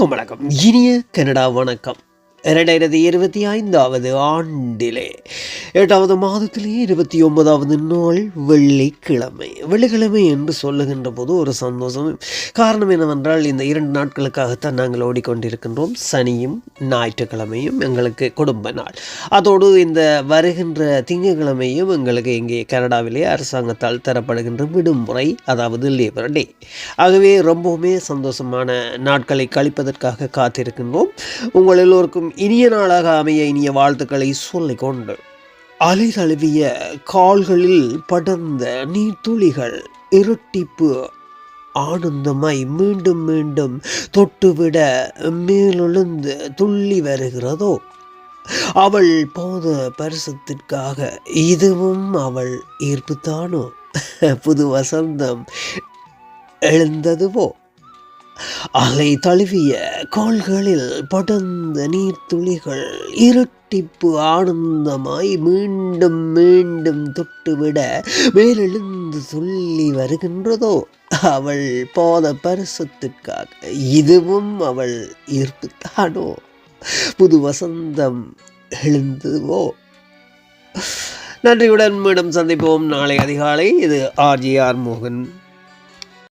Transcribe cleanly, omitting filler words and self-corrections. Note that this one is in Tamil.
வணக்கம் இனிய கனடா வணக்கம். 2025 ஆண்டிலே 8வது மாதத்திலே 29வது நாள் வெள்ளிக்கிழமை என்று சொல்லுகின்ற போது ஒரு சந்தோஷம். காரணம் என்னவென்றால், இந்த 2 நாட்களுக்காகத்தான் நாங்கள் ஓடிக்கொண்டிருக்கின்றோம். சனியும் ஞாயிற்றுக்கிழமையும் எங்களுக்கு குடும்ப நாள். அதோடு இந்த வருகின்ற திங்கட்கிழமையும் எங்களுக்கு இங்கே கனடாவிலே அரசாங்கத்தால் தரப்படுகின்ற விடுமுறை, அதாவது லேபர் டே. ஆகவே ரொம்பவுமே சந்தோஷமான நாட்களை கழிப்பதற்காக காத்திருக்கின்றோம். உங்கள் எல்லோருக்கும் இனிய நாளாக அமைய இனிய வாழ்த்துக்களை சொல்லிக்கொண்டு, அலை தழுவிய கால்களில் படர்ந்த நீர்த்துளிகள் இரட்டிப்பு ஆனந்தமாய் மீண்டும் மீண்டும் தொட்டுவிட மேலெழுந்து துள்ளி வருகிறதோ, அவள் போத பரிசத்திற்காக இதுவும் அவள் ஈர்ப்புத்தானோ, புது வசந்தம் எழுந்ததுவோ. அலை தழுவிய கால்களில் படர்ந்த நீர்த்துளிகள் இரட்டிப்பு ஆனந்தமாய் மீண்டும் மீண்டும் தொட்டுவிட மேலெழுந்து சொல்லி வருகின்றதோ, அவள் போத பரிசத்திற்காக இதுவும் அவள் ஈர்ப்புத்தானோ, புது வசந்தம் எழுந்ததுவோ. நன்றியுடன் மீண்டும் சந்திப்போம் நாளை அதிகாலை. இது RJ மோகன்.